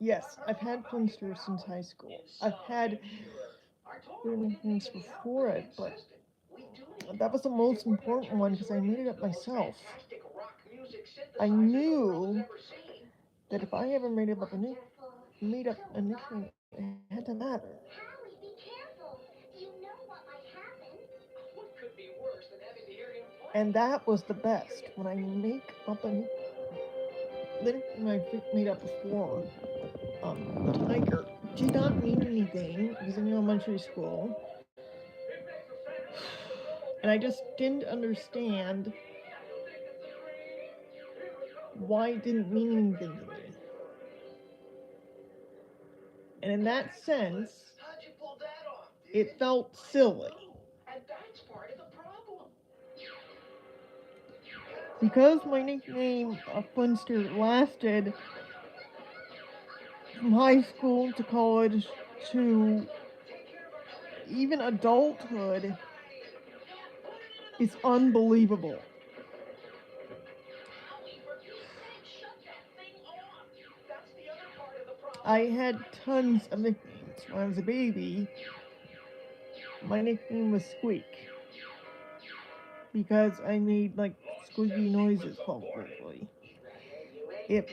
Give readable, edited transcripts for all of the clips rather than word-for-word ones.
Yes, I've had Flintsters since high school. I've had other nicknames before it, but that was the most important one because I made it up myself. I knew that if I ever made up a nickname, it had to matter. And that was the best when I make up a nickname I made up before. The tiger did not mean anything. It was in elementary school, and I just didn't understand why it didn't mean anything to me. And in that sense, it felt silly. Because my nickname of Funster lasted from high school to college to even adulthood, it's unbelievable. I had tons of nicknames. When I was a baby, my nickname was Squeak because I made like squeaky noises probably. If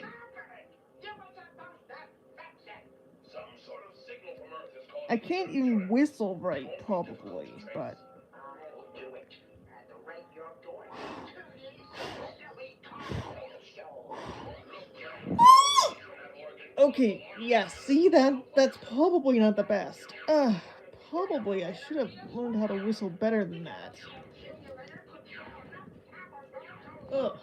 I can't even whistle right probably, but okay, yes, see that's probably not the best. Probably I should have learned how to whistle better than that. Ugh.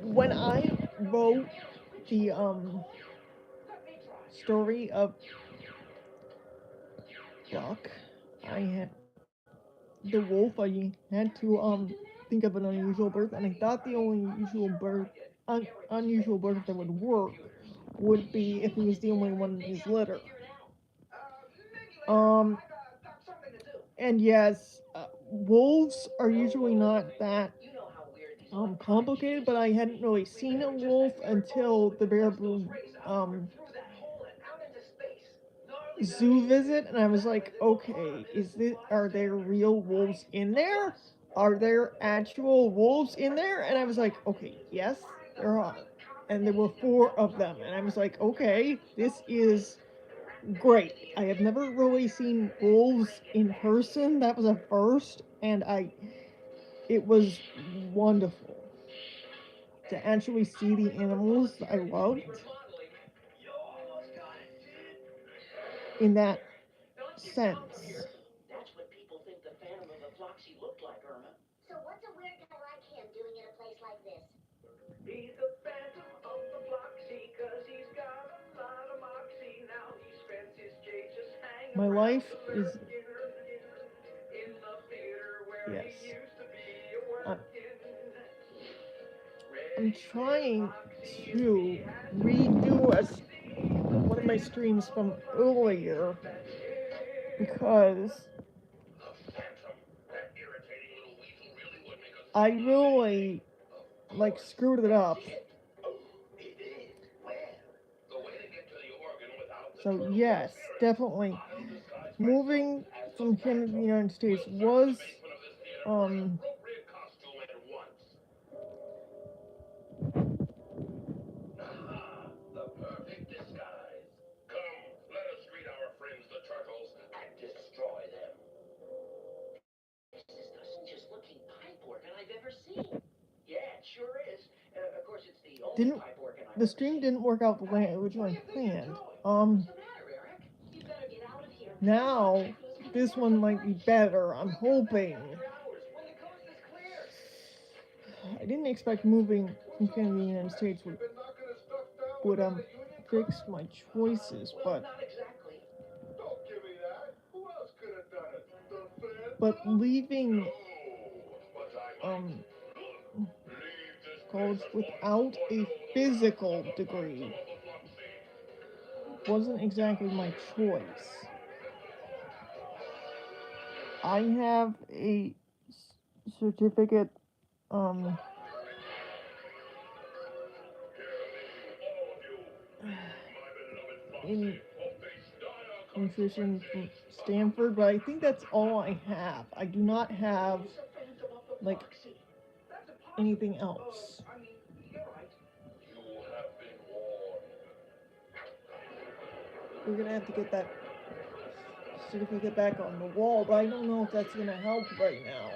When I wrote the story of Duck, I had the wolf. I had to think of an unusual birth, and I thought the only unusual birth that would work would be if he was the only one in his litter. Um, and yes, wolves are usually not that complicated, but I hadn't really seen a wolf until the Bear Boom zoo visit, and I was like, okay, are there real wolves in there? Are there actual wolves in there? And I was like, okay, yes, there are. And there were four of them, and I was like, okay, this is great. I have never really seen wolves in person. That was a first, and it was wonderful to actually see the animals I loved in that sense. My life is yes. Uh, I'm trying to redo one of my streams from earlier because I really like screwed it up. So yes, definitely moving from Canada to the United States was um didn't the stream didn't work out the way I originally planned. Now this one might be better. I'm hoping. I didn't expect moving from Canada to the United States would fix my choices, but leaving um college without a physical degree wasn't exactly my choice. I have a certificate um in nutrition from Stanford, but I think that's all I have. I do not have like anything else. We're gonna have to get that certificate back on the wall, but I don't know if that's gonna help right now.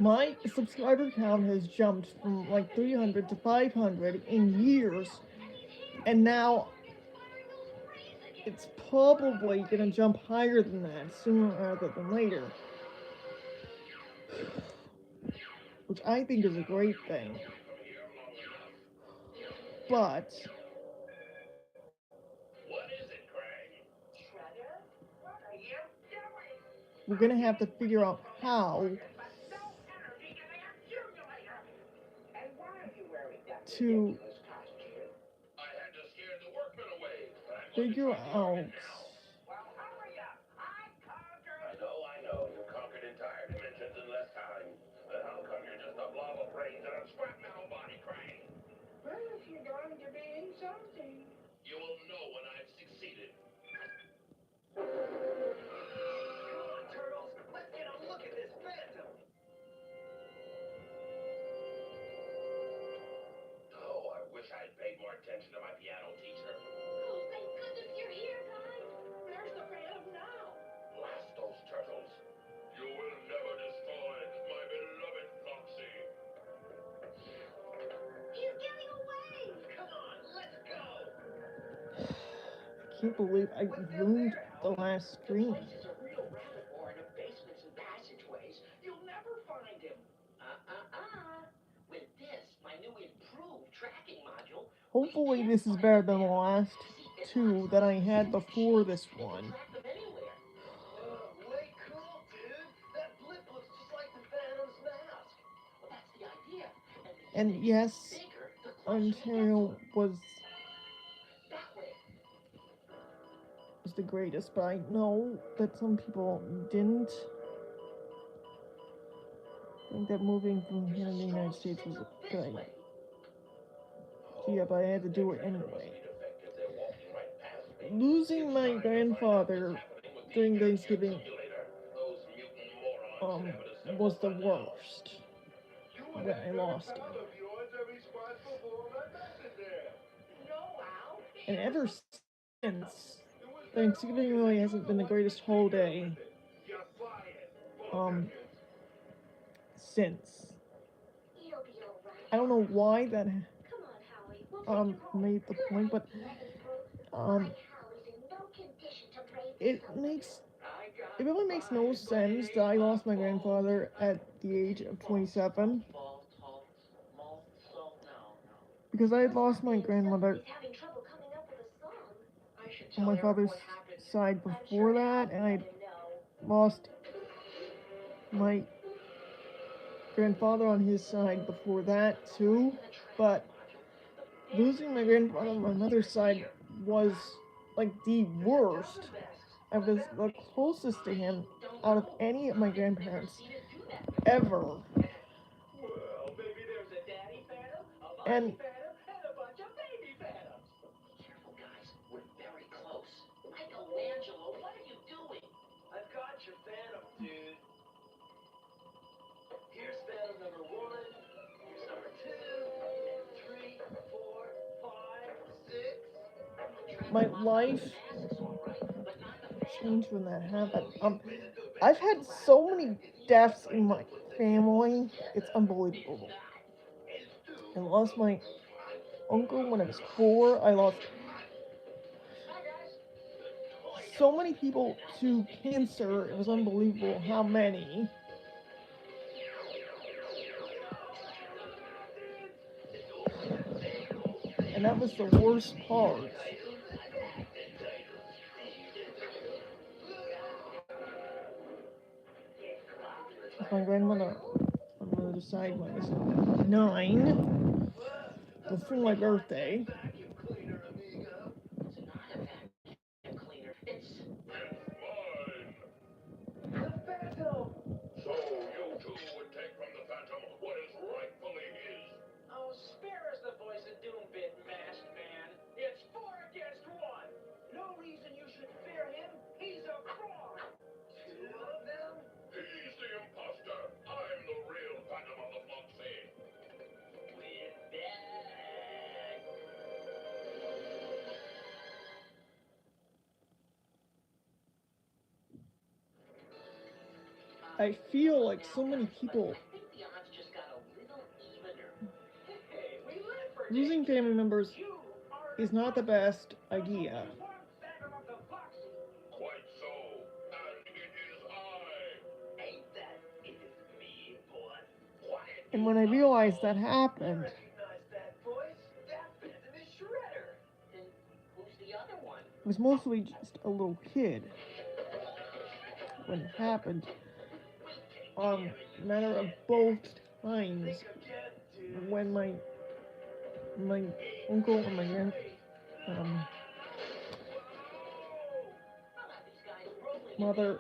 My subscriber count has jumped from like 300 to 500 in years, and now it's probably gonna jump higher than that sooner rather than later, which I think is a great thing. But we're gonna have to figure out how to figure out I know. You conquered entire dimensions in less time. But how come you're just a blob of brains and a scrap-metal body, Craig? Well, if you're going to be insulting. You will know when I've succeeded. Turtles, let's get a look at this phantom. Oh, I wish I'd paid more attention to my piano teacher. Oh, thank goodness you're here, guys. There's the phantom now. Blast those turtles. You will never destroy my beloved Foxy. He's getting away. Come on, let's go. I can't believe I ruined the last stream. This is a real rabbit warren of basements and passageways. You'll never find him. With this, my new improved tracking module. Hopefully this is better than the last two that I had before this one. Way cool, dude. That blip looks just like the Phantom's mask. Well, that's the idea. And yes, Ontario was the greatest, but I know that some people didn't think that moving from here to the United States was a good idea. Yeah, but I had to do it anyway. Losing my grandfather during Thanksgiving was the worst when I lost him. And ever since, Thanksgiving really hasn't been the greatest holiday since. I don't know why that made the point, but it really makes no sense that I lost my grandfather at the age of 27, because I had lost my grandmother on my father's side before that, and I lost my grandfather on his side before that too. But losing my grandfather on my mother's side was like the worst. I was the closest to him out of any of my grandparents ever. And a bunch of baby phantoms. Careful, guys. We're very close. Michelangelo, what are you doing? I've got your phantom, dude. Here's phantom number 1. Here's number 2. And 3, 4, 5, 6. my life changed when that happened. I've had so many deaths in my family. It's unbelievable. I lost my uncle when I was 4. I lost so many people to cancer. It was unbelievable how many. And that was the worst part. My grandmother on the other side when I was 9, before my birthday. The Phantom! So you two would take from the Phantom what is rightfully his. Oh, spare us the voice of doom bit, masked man. It's 4 against 1. No reason you should fear him. He's a fraud. 2 of them? He's the imposter. I'm the real Phantom of the Flopsy. We're back. I feel like so many people I think the odds just got a little evener. Hey, we live for losing danger. family members You are is not the best idea. Phantom of the Foxy. Quite so. And it is I. Ain't that it is me, boy? Quiet. And when I realized that happened, Recognize that voice? That Phantom is Shredder. And who's the other one? I was mostly just a little kid when it happened. Matter of both times when my uncle and my grandmother,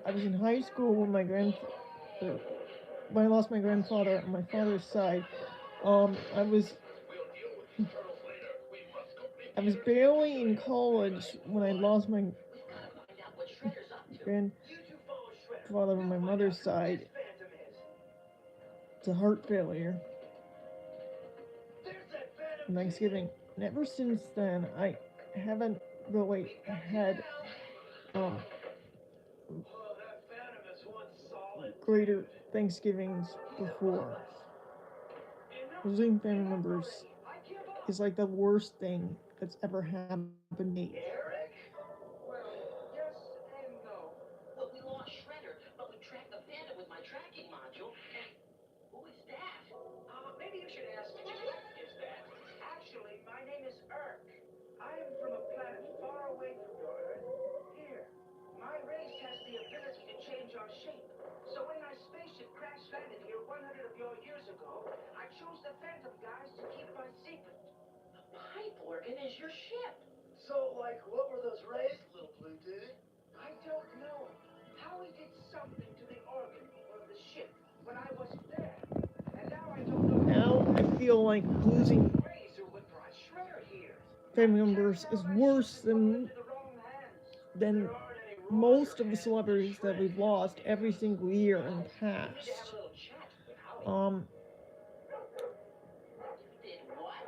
I was in high school when when I lost my grandfather on my father's side. I was barely in college when I lost my grandfather on my mother's side to heart failure on Thanksgiving. And ever since then, I haven't really had greater Thanksgivings before. Losing family members is like the worst thing that's ever happened to me. Eric? Well, yes and no. Well, we lost Shredder, but we tracked the Phantom with my tracking module. And who is that? Maybe you should ask, what is that? Actually, my name is Urk. I am from a planet far away from your Earth. Here, my race has the ability to change our shape. So when my spaceship crash landed here 100 of your years ago, I chose the Phantom guys to keep my secret. The pipe organ is your ship. So, like, what were those rays, little blue dude? I don't know. Howie did something to the organ or the ship when I wasn't there. And now I don't know. Now I feel like losing Rays are what brought Shredder here. family members is worse than most of the celebrities that we've lost every single year in the past. Did what?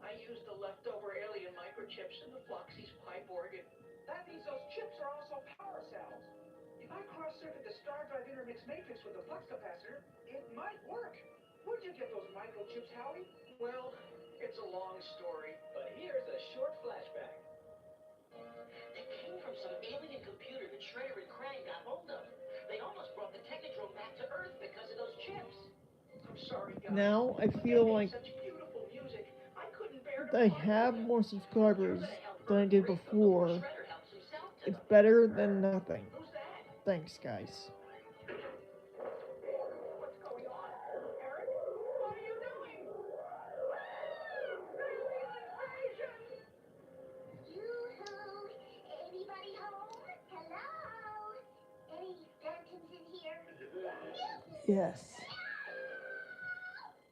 I used the leftover alien microchips in the Floxy's pipe organ. That means those chips are also power cells. If I cross-circuit the star drive intermix matrix with the flux capacitor, it might work. Where'd you get those microchips, Howie? Well, it's a long story, but here's a short flashback. They came from some alien computer that Shredder and Krang got hold of. They almost brought the Technodrome back to Earth because of those chips. I'm sorry, guys. Now I feel like Such beautiful music. I couldn't bear to I play have it. more subscribers than I did before. Shredder helps himself to It's them. better than nothing. Who's that? Thanks, guys. What's going on? Eric? What are you doing? Yoo-hoo! Anybody home? Hello? Any phantoms in here? Yes.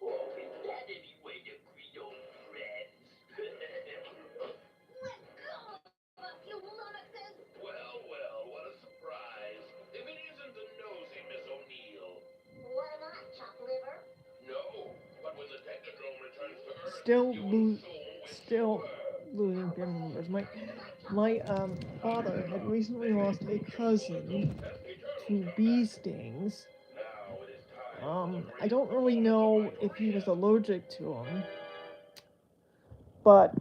Oh, is that any way to greet old friends? Let go of us, you lummoxes! Well, well, what a surprise. If it isn't the nosy Miss O'Neill. What am I, chop liver? No, but when the Technodrome returns to Earth, Still you will lose. soon wish Still you were. losing family members. My father had recently lost a cousin to bee stings. Now it is time. I don't really know if he was allergic to them, but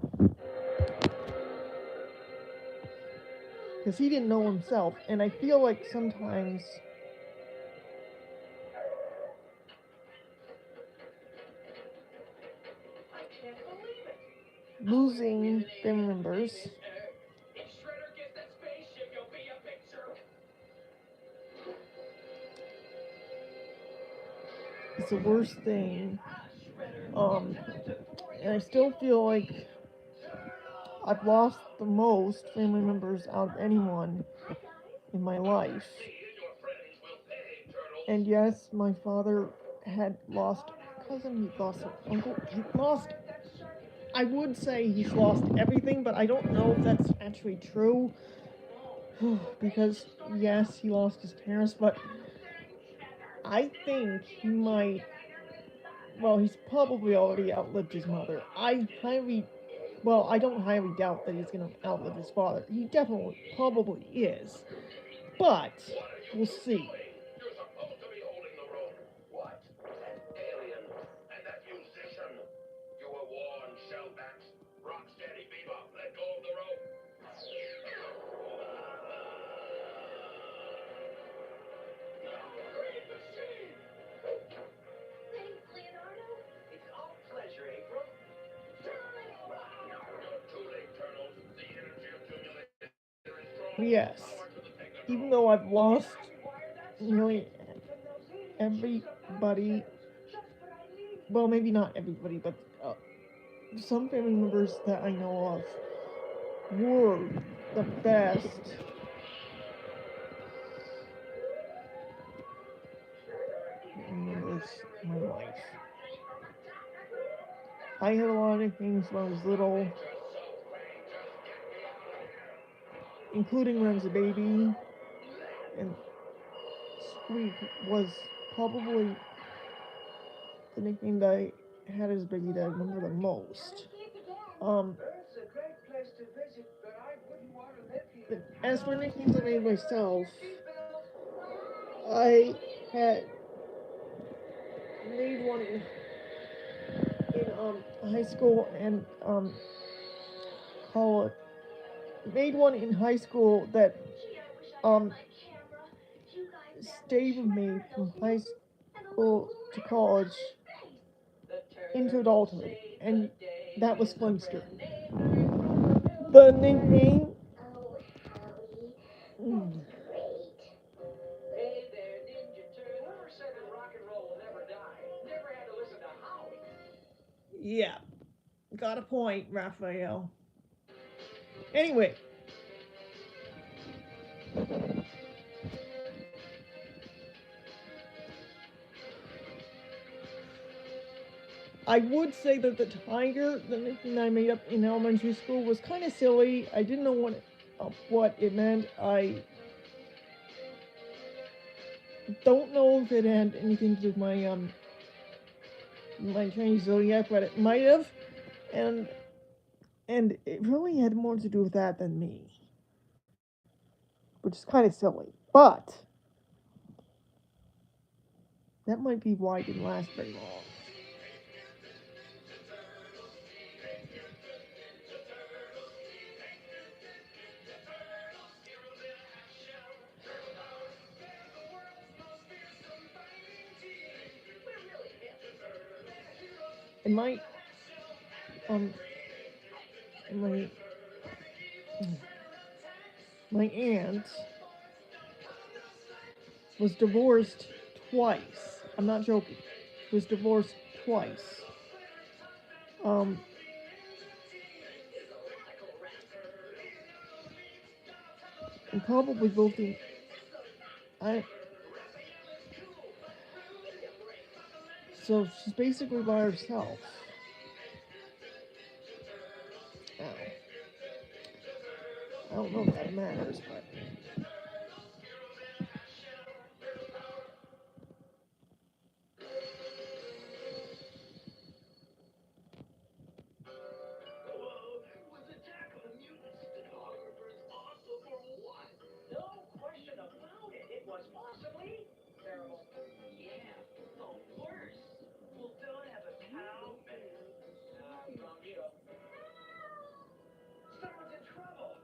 because he didn't know himself, and I feel like sometimes losing family members If Shredder gets that spaceship, you'll be a picture. is the worst thing. And I still feel like I've lost the most family members out of anyone in my life. And yes, my father had lost a cousin, he lost an uncle, he lost. I would say he's lost everything, but I don't know if that's actually true. Because, yes, he lost his parents, but I think he might. Well, he's probably already outlived his mother. I don't highly doubt that he's going to outlive his father. He definitely, probably is. But, we'll see. You're supposed to be holding the rope. What? An alien. And that musician. You were warned, Shellbacks. Rocksteady, Bebop, let go of the rope. Great machine! Thanks, Leonardo. It's our pleasure, April. You're too late, Turtles. The energy accumulator is strong. Yes. Power to the Technotron. Even though I've lost nearly everybody, well, maybe not everybody, but some family members that I know of were the best members in my life. I had a lot of things when I was little, including when I was a baby, and Squeak was probably the nickname that I had as a baby that I remember the most. Earth's a great place to visit, but I wouldn't want to live here. As for nicknames I made myself, I had made one in high school and college. Made one in high school that stayed with me from high school to college into adulthood, and that was Flimster. The nickname. Hey there, Ninja Turtle. Whoever said that rock and roll will never die? Never had to listen to Howie. Yeah, got a point, Raphael. Anyway. I would say that the tiger, the nickname I made up in elementary school, was kind of silly. I didn't know what it meant. I don't know if it had anything to do with my Chinese zodiac, but it might have, and it really had more to do with that than me, which is kind of silly. But that might be why it didn't last very long. And my aunt was divorced twice. I'm not joking. Was divorced twice. And probably both the so she's basically by herself. I don't know if that matters, but Was Attack of the Mutant Stenographers awesome or what? No question about it. It was awesomely terrible. Yeah, the worst. Well, don't have a cow, man. Wrong show. Someone's in trouble.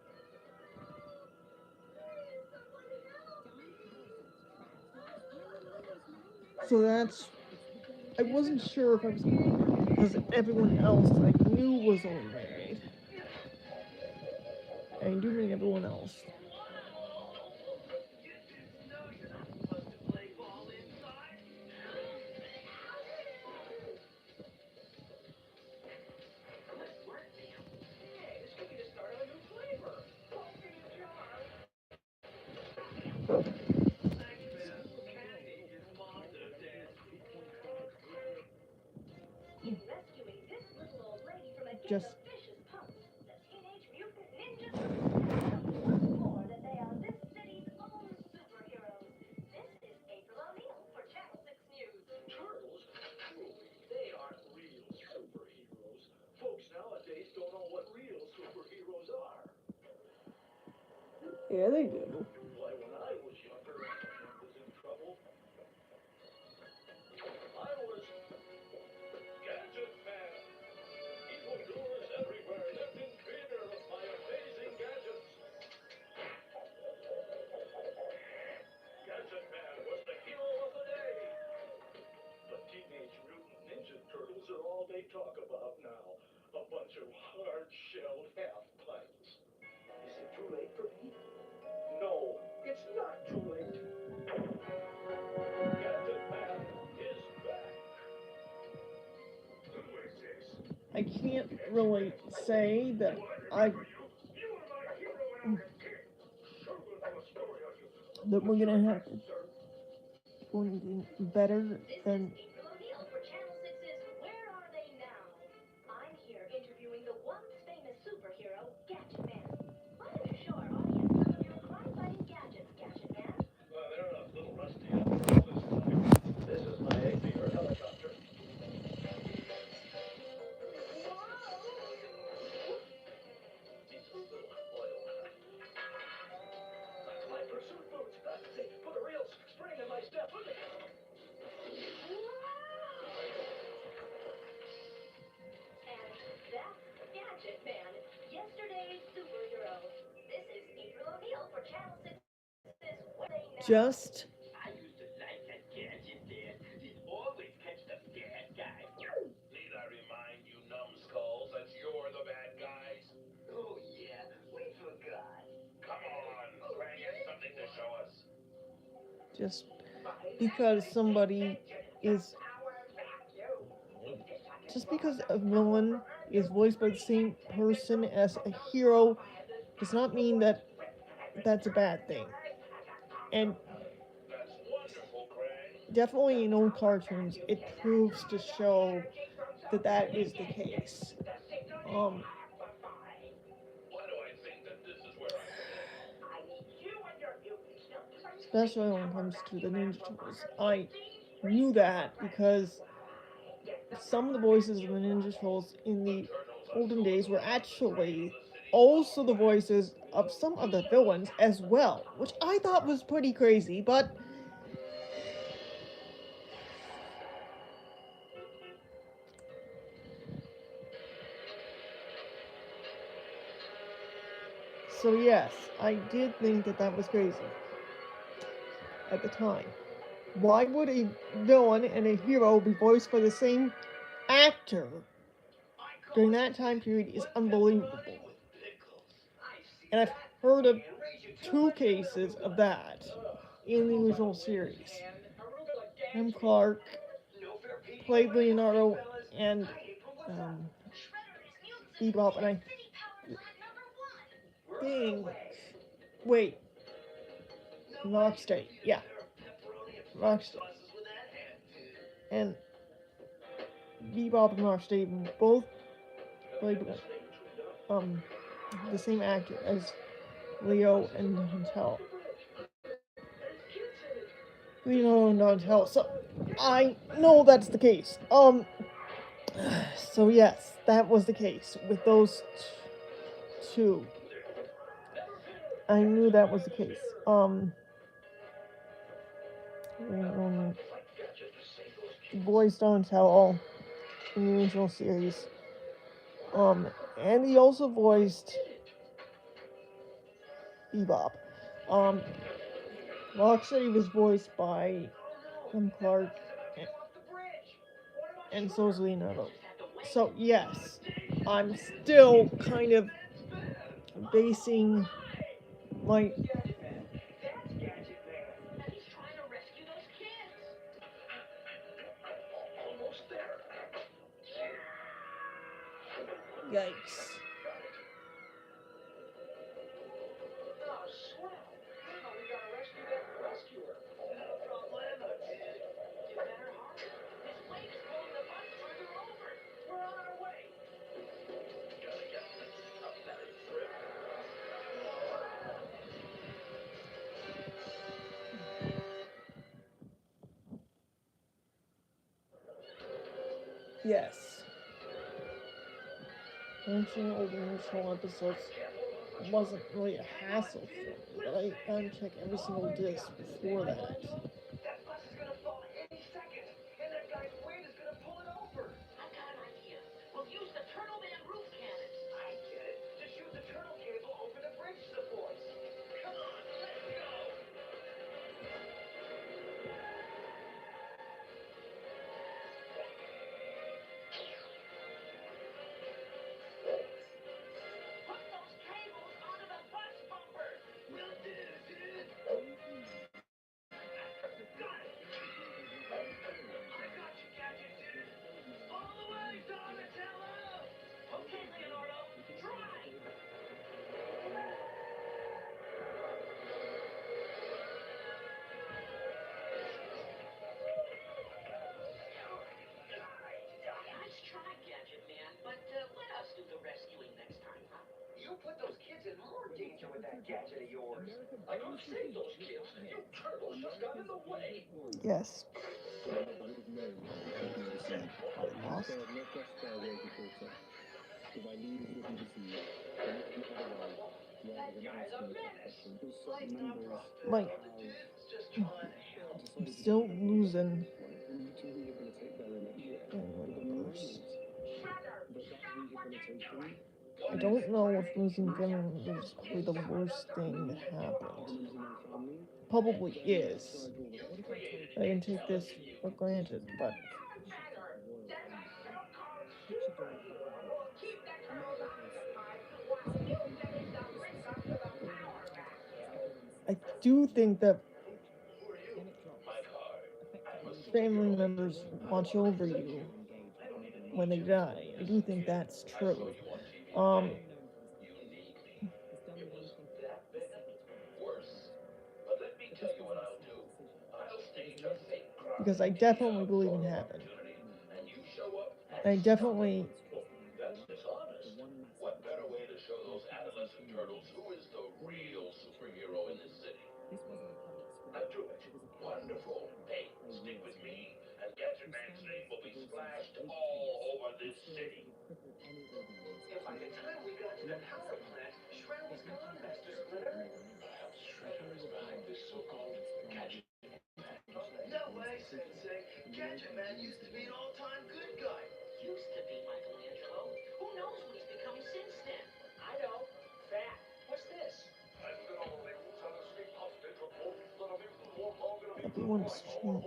so that's. I wasn't sure if I was because everyone else I knew was on Mary. and doing everyone else. You didn't know you're not supposed to play ball inside? Good work, Sam. Hey, this could be the start of a new flavor. Coffee jar. Thanks, man. Candy is Mother Day. In rescuing this little old lady from a gang Just of vicious pups, the Teenage Mutant Ninja Turtles have shown once more that they are this city's own superheroes. This is April O'Neil for Channel 6 News. Turtles? Truly, they aren't real superheroes. Folks nowadays don't know what real superheroes are. yeah, they do. Why, when I was younger and was in trouble, I was Gadget Man. Evildoers everywhere lived in fear of my amazing gadgets. Gadget Man was the hero of the day. The Teenage Mutant Ninja Turtles are all they talk about now. A bunch of hard-shelled half-pints. Is it too late for me? No, it's not too late. Gadget Man is back. Who is this? I can't really say that I You were my hero when I was a kid. Sure will tell a story on you. that we're gonna have Sir. something better This is than April O'Neil for Channel 6's Where Are They Now? I'm here interviewing the once famous superhero, Gadget Man. Why don't you show our audience some of your crime-fighting gadgets, Gadget Man? They're a little rusty on the road this time. This is my aviator helicopter. Needs a little oil. My pursuit boots. They put a real spring in my step. And that's Gadget Man, yesterday's superhero. This is April O'Neil for Channel 6's Where Are They Now? just I used to like that gadget, Dad. He'd always catch the bad guys. Need I remind you, numbskulls, that you're the bad guys? Oh, yeah, we forgot. Come on, Krang has something to show us. just because somebody is just because a villain is voiced by the same person as a hero does not mean that that's a bad thing. And That's wonderful, Krang. definitely in old cartoons, it proves to show that that is the case. Why do I think that this is where I belong? Especially when it comes to the Ninja Turtles. I knew that because some of the voices of the Ninja Turtles in the olden days were actually also the voices of some of the villains as well, which I thought was pretty crazy, but so yes, I did think that that was crazy at the time. Why would a villain and a hero be voiced by the same actor during that time period is unbelievable. And I've heard of 2 cases of that in the original series. M. Clark played Leonardo and Bebop, and I think, wait, Rocksteady, yeah, Rocksteady, and Bebop and Rocksteady both played the same actor as Leo and Donatello. Leo and Donatello. So I know that's the case. So yes, that was the case with those 2. I knew that was the case. Voiced Donatello in the original series. And he also voiced Bebop. Rocksteady was voiced by Clark, and so is Leonardo. So yes, I'm still kind of basing my Gadget Man. That's Gadget Man. And he's trying to rescue those kids. Almost there. yikes. Oh, swell. Now we gotta rescue that rescuer. No problemo, dude. You better hurry. His weight is pulling the bus further over. We're on our way. Gotta get a better grip. Yes. Watching old original episodes wasn't really a hassle for me, but I gotta check every single disc before that. That bus is gonna fall any second, and that guy's weight is gonna pull it over. I've got an idea. We'll use the Turtle Man roof cannons. I get it. Just shoot the turtle cable over the bridge supports. Come on, let's go. Put those cables onto the bus bumpers. Will do, dude. Got it. I got you, Gadget dude. All the way, Donatello. Okay, Leonardo, try. Nice try, Gadget Man, but let us do the rescuing next time, huh? You put those kids in more danger with that gadget of yours. I could have saved those kids. You turtles just got in the way. Yes. I Lost. That guy's a menace. Life's not rough. Like, Dude's just trying to help. I'm still losing. Members. I don't know if losing family members is probably the worst thing that happened. Probably is. I can take this for granted, but Keep the turtles occupied while you finish the link-up to the power back. I do think that Who are you? My car. family members watch over you when they die. I do think that's I true. saw you on TV Um, today. You need me. It was that bad. Worse. But let me tell you what I'll do. I'll stage a fake crime. because I definitely believe in heaven. And you show up I and definitely, That's dishonest. what better way to show those adolescent turtles who is the real superhero in this city? I'll do it. Wonderful. Hey, stick with me, and Gadget Man's name will be splashed all over this city. And by the time we got to the power plant, Shredder was gone, Master Splinter. Perhaps Shredder is behind this so-called Gadget Man. No way, Sensei. Gadget Man used to be an all-time good guy. Used to be, Michelangelo. Who knows what he's become since then? I know. Fat. What's this? everyone's changed.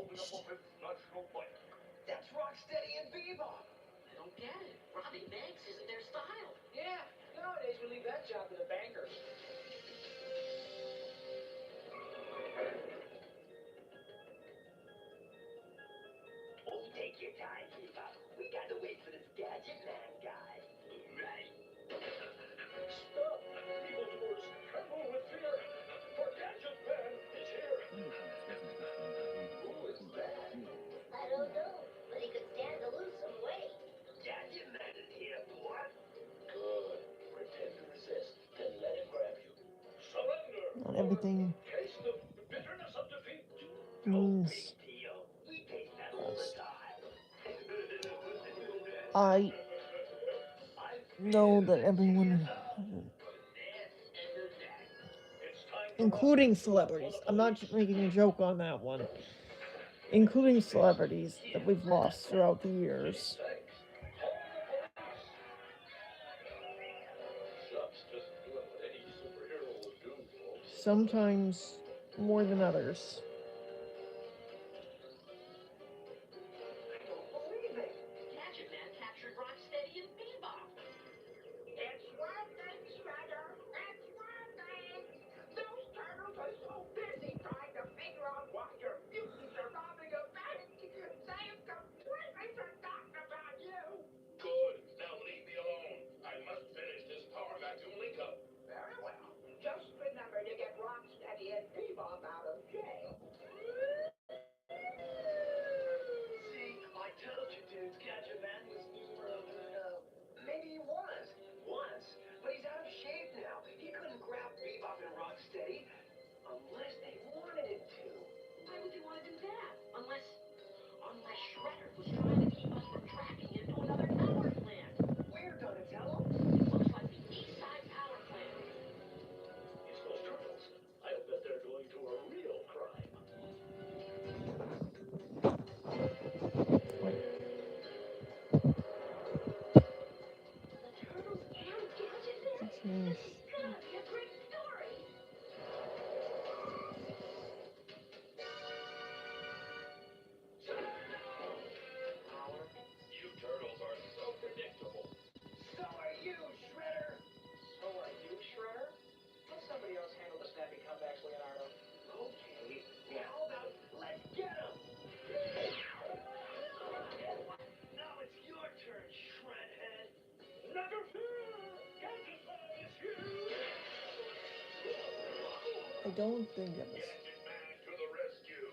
That's Rocksteady and Bebop. I don't get it. Robbing banks isn't their style. Yeah, nowadays we leave that job to the bankers. Oh, take your time, Bebop. We gotta wait for this Gadget Man guy. Right. Stop! Evildoers, tremble with fear. For Gadget Man is here. Who is that? I don't know, but he could stand to lose some weight. Gadget Man is here, boy. Good. Pretend to resist, then let him grab you. Surrender. Not everything Taste the bitterness of defeat. means Deal. We taste that all the time. I know that everyone, It's time to including celebrities, I'm not just making a joke on that one, including celebrities that we've lost throughout the years. Shucks, just doing what any superhero would do, folks. Sometimes more than others. I don't believe it. Gadget Man captured Rocksteady and Bebop. It's working, Shredder. It's don't think that was. Gadget Man to the rescue.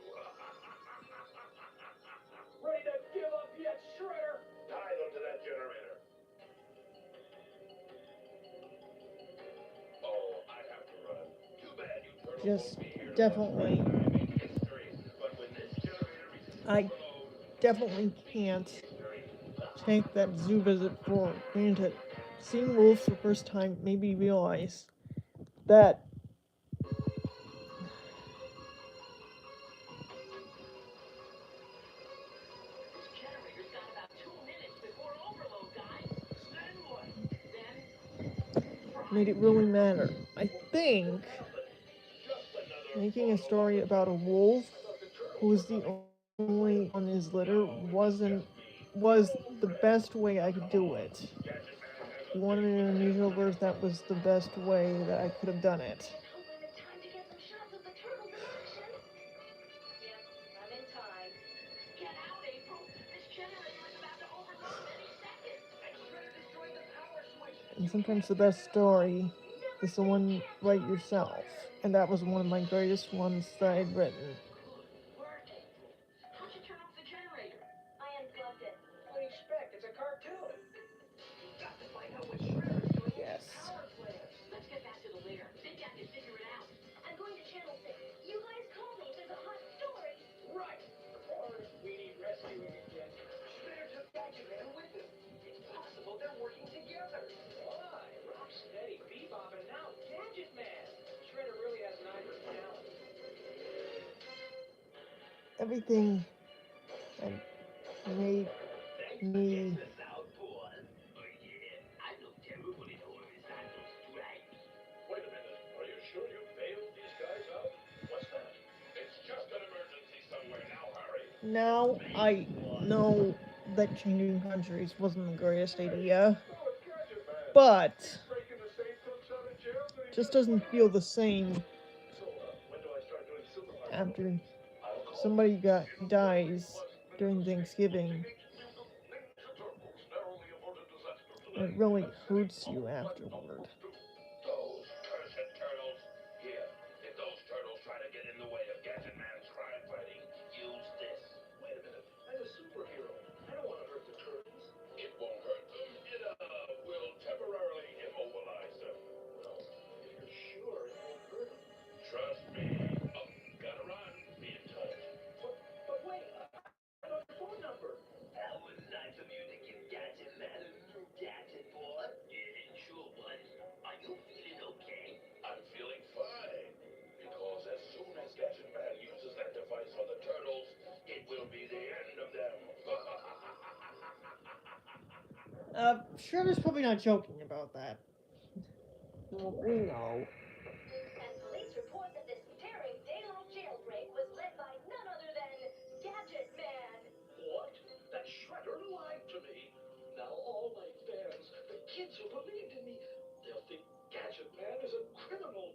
Ready to give up yet, Shredder? Tie them to that generator. Oh, I have to run. Too bad you turtles Just won't be here to definitely, watch me make history. But when this generator reaches I overload, definitely can't history. take that zoo visit for granted. Seeing wolves for the first time made me realize that This generator's got about 2 minutes before overload, guys. Then what? Then made it really matter. I think Just another making a photo story of the about a turtles. wolf I thought the turtles who was were the coming. only on his litter Just me. was the best way I could do it. Gadget Man has You a wanted big an plan. unusual verse, that was the best way that I could have done it. Just hope I'm in time to get some shots of the turtles in action. Yep, I'm in time. get out, April. This generator is about to overload any second. And Shredder destroyed the power switch. And sometimes the best story is the one you write yourself. And that was one of my greatest ones that I'd written. Good work, April. How'd you turn off the generator? I unplugged it. What do you expect? It's a cartoon. Got to find out what Shredder's doing with Yes. his power plants. Let's get back to the lair. Maybe I can figure it out. I'm going to Channel 6. You guys call me if there's a hot story. Right. Or if we need rescuing again. Shredder took Gadget Man with him. It's possible they're working together. Why? Rocksteady, Bebop, and now Gadget Man. Shredder really has an eye for talent. Everything that made me out, boys. Oh, yeah. I look terrible in horizontal stripes. Wait a minute. Are you sure you bailed these guys out? What's that? It's just an emergency somewhere. Now hurry. now I know that changing countries wasn't the greatest idea, Oh, it's Gadget Man. but Breaking the safe crooks out of jail. So he just doesn't doesn't feel the same So, when do I start doing supermarket? after I'll call somebody you. dies during Thanksgiving. It really hurts you afterward. Those cursed turtles. Here, if those turtles try to get in the way of Gadget Man's crime fighting, use this. Wait a minute. I'm a superhero. I don't want to hurt the turtles. It won't hurt them. It will temporarily immobilize them. Well, if you're sure it won't hurt them. Trust me. Oh, gotta run. Be in touch. But wait, I know your phone number. That was nice of you to give Gadget Man a new gadget, boy. It sure was. Are you feeling okay? I'm feeling fine. Because as soon as Gadget Man uses that device on the turtles, it will be the end of them. Shredder's probably not joking about that. Well, we know. And police report that this daring daylight jailbreak was led by none other than Gadget Man. What? That Shredder lied to me. Now all my fans, the kids who believed in me, they'll think Gadget Man is a criminal.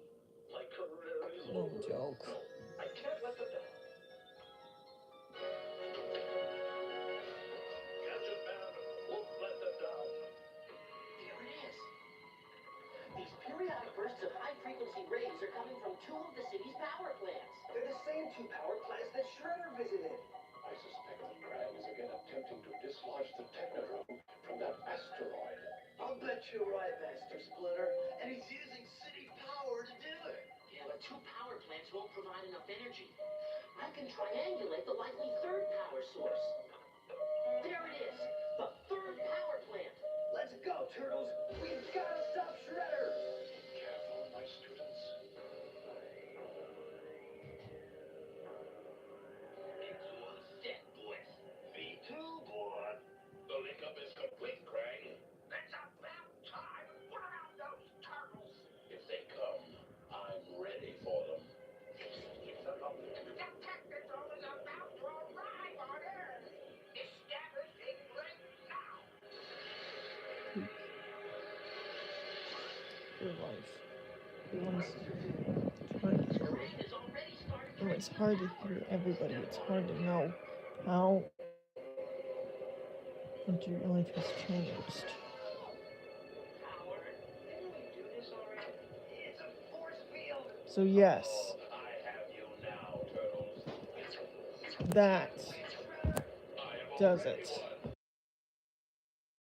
My career is No over. joke. No, I can't let them down. Gadget Man won't let them down. There it is. These periodic bursts of high-frequency rays are coming from 2 of the city's power plants. They're the same 2 power plants that Shredder visited. I suspect that Krang is again attempting to dislodge the Technodrome from that asteroid. I'll bet you're right, Master Splinter. And he's using city power to do it. Yeah, but 2 power plants won't provide enough energy. I can triangulate the likely 3rd power source. There it is, the 3rd power plant. Let's go, Turtles. We've got to stop Shredder. Careful, my students. It's all set, boys. Me too, boy. The link up is complete, Krang. It's about time. What about those turtles? If they come, I'm ready for them. The Technodrome is about to arrive on Earth. Establishing right now. Your life. Everyone's trying to hear. Rain is already starting to It's hard to hear everybody. It's hard to know how much your life has changed. Howard. Didn't we do this already? It's a force field. So yes, Oh, that does it.